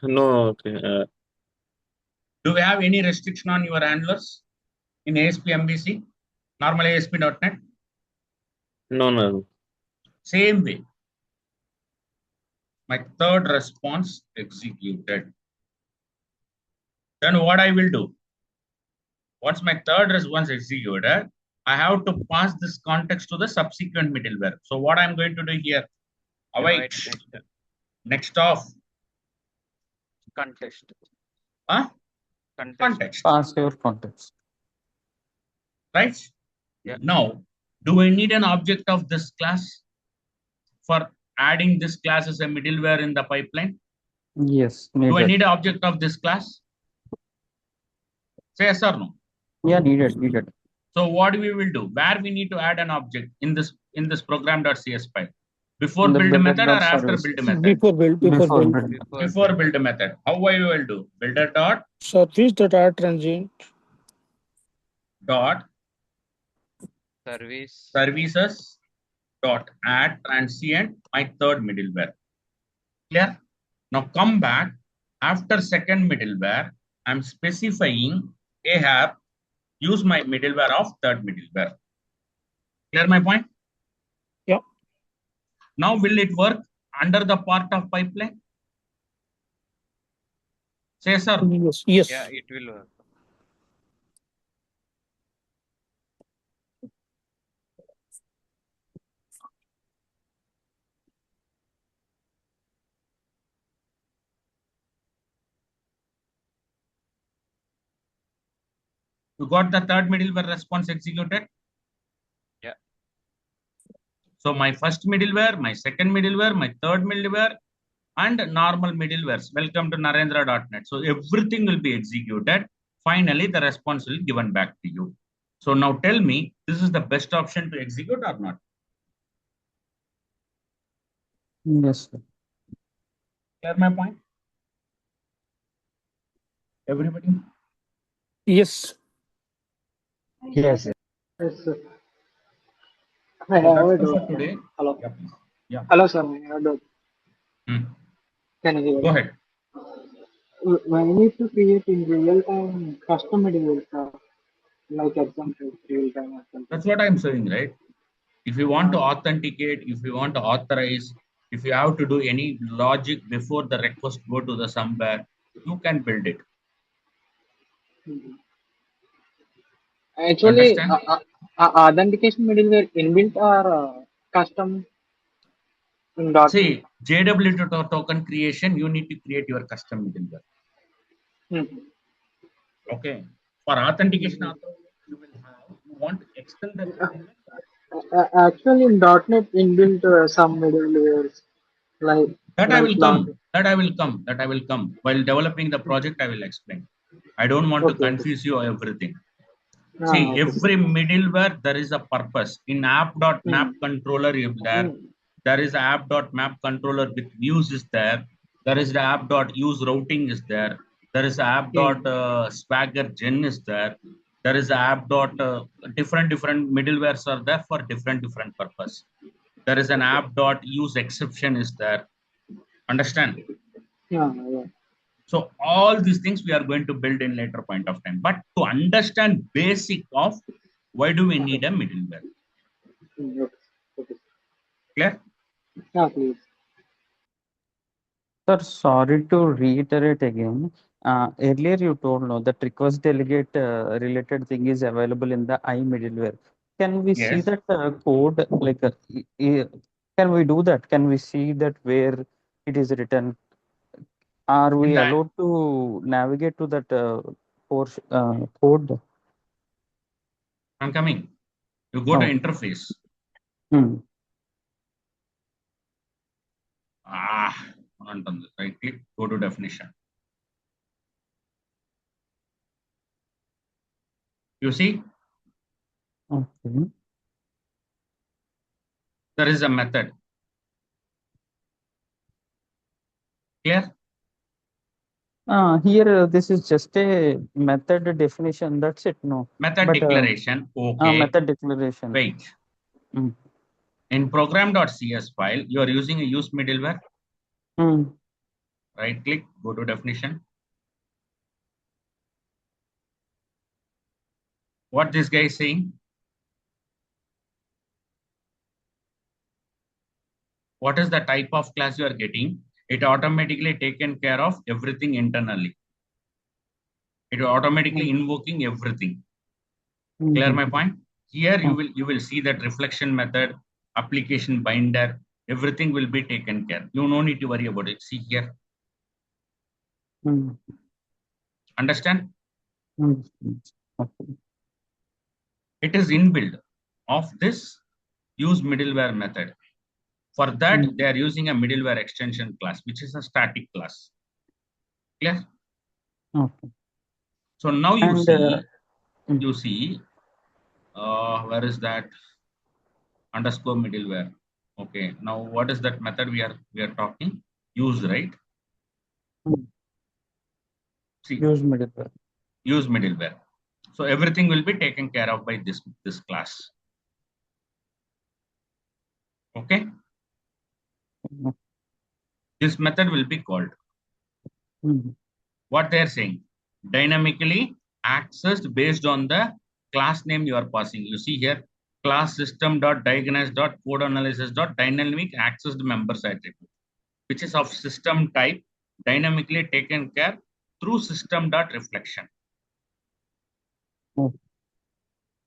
Speaker 5: No. Okay.
Speaker 1: Do we have any restriction on your handlers in ASP MVC? Normal ASP.NET?
Speaker 5: No.
Speaker 1: Same way. My third response executed. Then what I will do? Once my third response executed, I have to pass this context to the subsequent middleware. So what I'm going to do here? Await. Next off.
Speaker 6: Context.
Speaker 1: Context.
Speaker 4: Pass your context.
Speaker 1: Right?
Speaker 6: Yeah.
Speaker 1: Now, do I need an object of this class for adding this class as a middleware in the pipeline?
Speaker 4: Yes.
Speaker 1: Do I need an object of this class? Say yes or no?
Speaker 4: Yeah, needed.
Speaker 1: So what we will do? Where we need to add an object in this program.cs file? Before
Speaker 4: In the
Speaker 1: build method or
Speaker 4: builder
Speaker 1: after
Speaker 4: service.
Speaker 1: build method?
Speaker 2: Before build, before
Speaker 4: Before
Speaker 2: build.
Speaker 4: build.
Speaker 1: Before build method. How I will do? Builder dot
Speaker 2: Service that are transient.
Speaker 1: dot
Speaker 6: Service.
Speaker 1: services dot add transient my third middleware. Clear? Now come back after second middleware. I'm specifying I have use my middleware of third middleware. Clear my point?
Speaker 2: Yeah.
Speaker 1: Now will it work under the part of pipeline? Say sir.
Speaker 2: Yes. Yes.
Speaker 6: Yeah, it will work.
Speaker 1: You got the third middleware response executed?
Speaker 6: Yeah.
Speaker 1: So my first middleware, my second middleware, my third middleware, and normal middlewares. Welcome to Narendra.net. So everything will be executed. Finally, the response will be given back to you. So now tell me, this is the best option to execute or not?
Speaker 4: Yes, sir.
Speaker 1: Clear my point? Everybody?
Speaker 2: Yes.
Speaker 3: Yes, sir.
Speaker 8: Yes, sir. I
Speaker 1: So
Speaker 8: have a
Speaker 1: that's all
Speaker 8: doubt.
Speaker 1: for today.
Speaker 8: Hello.
Speaker 1: Yeah, please. Yeah.
Speaker 8: Hello, sir. I have a doubt. Can you hear
Speaker 1: Go
Speaker 8: me?
Speaker 1: ahead.
Speaker 8: When we need to create in real time custom materials, like example, real time or something.
Speaker 1: That's what I'm saying, right? If you want to authenticate, if you want to authorize, if you have to do any logic before the request go to the somewhere, you can build it.
Speaker 8: Actually,
Speaker 1: Understand?
Speaker 8: authentication middleware inbuilt or custom in .NET?
Speaker 1: See, JWT token creation, you need to create your custom middleware. Okay. For authentication, you will have, you want to extend that middleware.
Speaker 8: Actually, in .NET inbuilt some middlewares like
Speaker 1: That I will
Speaker 8: log.
Speaker 1: come. That I will come. That I will come. While developing the project, I will explain. I don't want to
Speaker 8: Okay, okay.
Speaker 1: confuse you everything.
Speaker 8: Ah,
Speaker 1: See,
Speaker 8: okay,
Speaker 1: every middleware, there is a purpose. In app.map
Speaker 8: Hmm.
Speaker 1: controller, if there is app.map controller with views is there. There is the app.use routing is there. There is app.swagger gen is there. There is different middlewares are there for different purpose. There is an app.use exception is there. Understand?
Speaker 8: Yeah, yeah.
Speaker 1: So all these things we are going to build in later point of time. But to understand basic of why do we need a middleware?
Speaker 8: Okay. Okay.
Speaker 1: Clear?
Speaker 8: Yeah, please.
Speaker 4: Sir, sorry to reiterate again. Earlier you told no that request delegate related thing is available in the I middleware. Can we see
Speaker 1: Yes.
Speaker 4: that code? Like, can we do that? Can we see that where it is written? Are we allowed to navigate to that code?
Speaker 1: I'm coming. You go to interface. Right click, go to definition. You see?
Speaker 4: Okay.
Speaker 1: There is a method. Clear?
Speaker 4: Here, this is just a method definition. That's it. No.
Speaker 1: Method declaration. Okay.
Speaker 4: Method declaration.
Speaker 1: Wait. In program.cs file, you are using a use middleware. Right click, go to definition. What this guy is saying? What is the type of class you are getting? It automatically taken care of everything internally. It automatically invoking everything. Clear my point? Here you will see that reflection method, application binder, everything will be taken care. You no need to worry about it. See here. Understand?
Speaker 4: Okay.
Speaker 1: It is inbuilt of this use middleware method. For that, they are using a middleware extension class, which is a static class. Clear?
Speaker 4: Okay.
Speaker 1: So now you see Where is that? Underscore middleware. Okay. Now, what is that method we are talking? Use, right? See,
Speaker 4: Use middleware.
Speaker 1: use middleware. So everything will be taken care of by this class. Okay.
Speaker 4: Mhm.
Speaker 1: This method will be called.
Speaker 4: Mhm.
Speaker 1: What they are saying, dynamically accessed based on the class name you are passing. You see here, class system dot diagnose dot code analysis dot dynamic accessed members attribute, which is of system type, dynamically taken care through system dot reflection.
Speaker 4: Oh.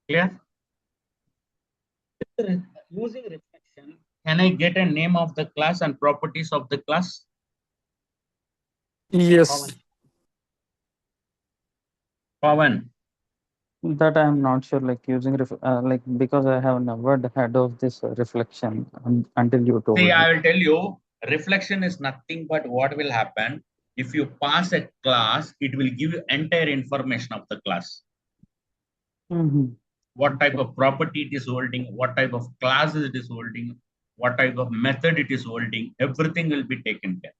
Speaker 1: Clear? Using reflection, can I get a name of the class and properties of the class?
Speaker 2: Yes.
Speaker 1: Pawan.
Speaker 4: That I am not sure, like using like because I have never had of this reflection until you told
Speaker 1: See,
Speaker 4: me.
Speaker 1: I will tell you, reflection is nothing but what will happen if you pass a class, it will give you entire information of the class. What type of property it is holding, what type of classes it is holding, what type of method it is holding, everything will be taken care,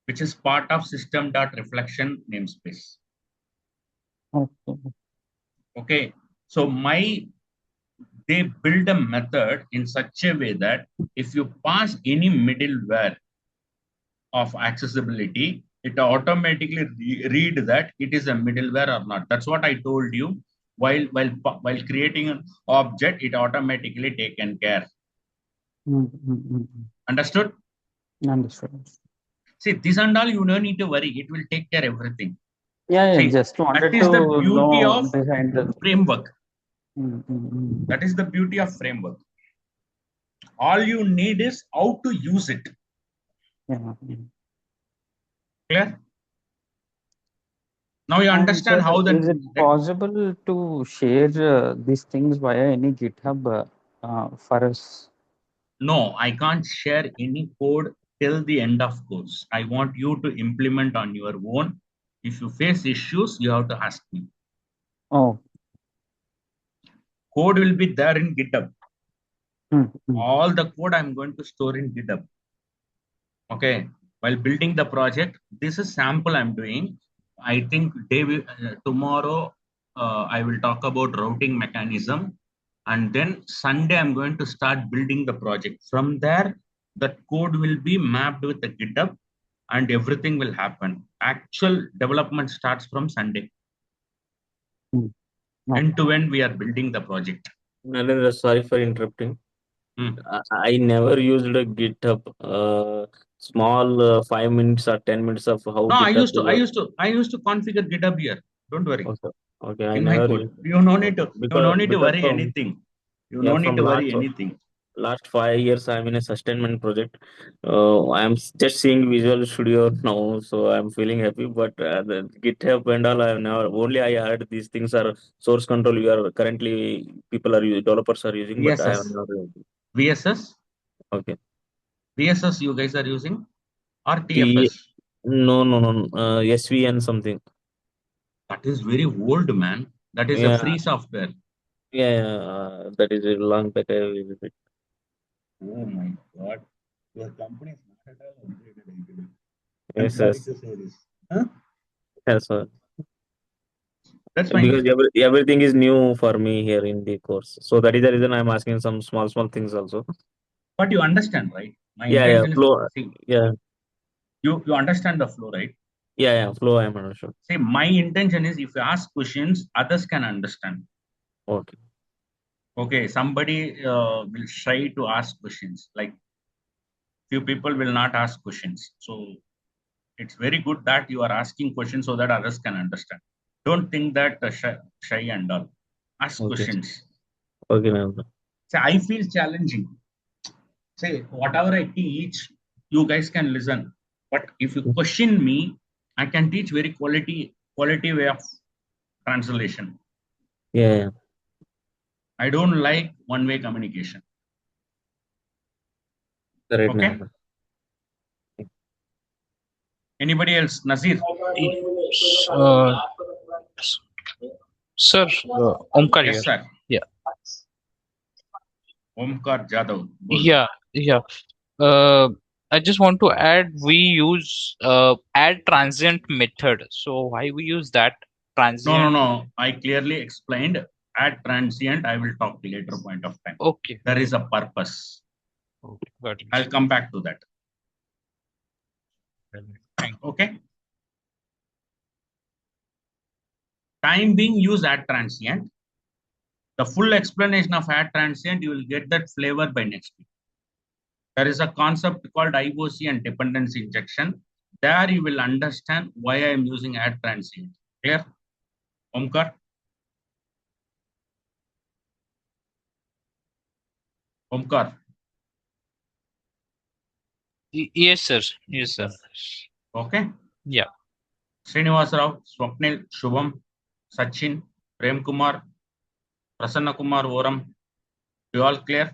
Speaker 1: which is part of system.reflection namespace.
Speaker 4: Okay.
Speaker 1: Okay, so they build a method in such a way that if you pass any middleware of accessibility, it automatically read that it is a middleware or not. That's what I told you. While creating an object, it automatically taken care. Understood?
Speaker 4: Understood.
Speaker 1: See, this and all you don't need to worry. It will take care everything.
Speaker 4: Yeah,
Speaker 1: See,
Speaker 4: just
Speaker 1: that
Speaker 4: wanted
Speaker 1: is the
Speaker 4: to
Speaker 1: beauty
Speaker 4: know
Speaker 1: of
Speaker 4: behind the.
Speaker 1: framework. That is the beauty of framework. All you need is how to use it.
Speaker 4: Yeah.
Speaker 1: Clear? Now you
Speaker 4: And
Speaker 1: understand how
Speaker 4: is it possible to share these things via any GitHub for us?
Speaker 1: No, I can't share any code till the end of course. I want you to implement on your own. If you face issues, you have to ask me.
Speaker 4: Oh.
Speaker 1: Code will be there in GitHub. All the code I'm going to store in GitHub. Okay. While building the project, this is sample I'm doing. I think tomorrow I will talk about routing mechanism, and then Sunday I'm going to start building the project. From there, that code will be mapped with the GitHub, and everything will happen. Actual development starts from Sunday. End to end, we are building the project.
Speaker 5: Narendra, sorry for interrupting. I never used a GitHub. Small 5 minutes or 10 minutes of how
Speaker 1: No,
Speaker 5: GitHub will work.
Speaker 1: I used to configure GitHub here. Don't worry.
Speaker 5: Okay, okay. I
Speaker 1: In my
Speaker 5: never
Speaker 1: code,
Speaker 5: used.
Speaker 1: you no need
Speaker 5: Okay.
Speaker 1: to
Speaker 5: Because
Speaker 1: worry
Speaker 5: from
Speaker 1: anything. You no need
Speaker 5: from
Speaker 1: to worry anything.
Speaker 5: last 5 years I'm in a sustainment project. Just seeing Visual Studio now, so I'm feeling happy. But the GitHub and all, I have never. Only I heard these things are source control. You are currently developers are using, but I have
Speaker 1: VSS.
Speaker 5: never used.
Speaker 1: VSS.
Speaker 5: Okay.
Speaker 1: VSS you guys are using or
Speaker 5: T
Speaker 1: TFS?
Speaker 5: no. SVN something.
Speaker 1: That is very old, man. That is a
Speaker 5: Yeah,
Speaker 1: free software.
Speaker 5: yeah. That is a long back. I used it.
Speaker 1: Oh my God. Your company is not at all upgraded, I believe. I'm
Speaker 5: Yes,
Speaker 1: sorry
Speaker 5: yes.
Speaker 1: to say this. Huh?
Speaker 5: Yes,
Speaker 1: That's
Speaker 5: because
Speaker 1: fine.
Speaker 5: everything is new for me here in the course. So that is the reason I'm asking some small things also.
Speaker 1: But you understand, right? My
Speaker 5: Yeah.
Speaker 1: intention is,
Speaker 5: Flow.
Speaker 1: see,
Speaker 5: Yeah,
Speaker 1: you understand the flow, right?
Speaker 5: yeah. Flow. I'm not sure.
Speaker 1: See, my intention is if you ask questions, others can understand.
Speaker 5: Okay.
Speaker 1: Okay, somebody will try to ask questions. Like few people will not ask questions. So it's very good that you are asking questions so that others can understand. Don't think that shy and all. Ask
Speaker 5: Okay.
Speaker 1: questions.
Speaker 5: Okay, ma'am.
Speaker 1: So I feel challenging. Say whatever I teach, you guys can listen. But if you question me, I can teach very quality way of translation.
Speaker 5: Yeah.
Speaker 1: I don't like one-way communication.
Speaker 5: Correct,
Speaker 1: Okay.
Speaker 5: ma'am.
Speaker 1: Anybody else? Nazir.
Speaker 2: Uh,
Speaker 9: Sir, Omkar here.
Speaker 1: Yes, sir.
Speaker 9: Yeah.
Speaker 1: Omkar Jadhav. Bol.
Speaker 9: Yeah. I just want to add, we use add transient method. So why we use that transient?
Speaker 1: No. I clearly explained. Add transient, I will talk later point of time.
Speaker 9: Okay.
Speaker 1: There is a purpose.
Speaker 9: Okay, got it.
Speaker 1: I'll come back to that.
Speaker 9: Thank you.
Speaker 1: Okay. Time being, use add transient. The full explanation of add transient, you will get that flavor by next week. There is a concept called IOC and dependency injection. There you will understand why I am using add transient. Clear? Omkar? Omkar?
Speaker 9: Yes, sir. Yes, sir.
Speaker 1: Okay?
Speaker 9: Yeah.
Speaker 1: Srinivas Rao, Swapnil, Shubham, Sachin, Prem Kumar, Prasanna Kumar, Oram. You all clear?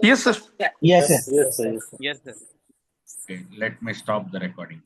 Speaker 2: Yes, sir.
Speaker 3: Yes, sir.
Speaker 5: Yes, sir. Yes, sir.
Speaker 6: Yes, sir.
Speaker 1: Okay, let me stop the recording.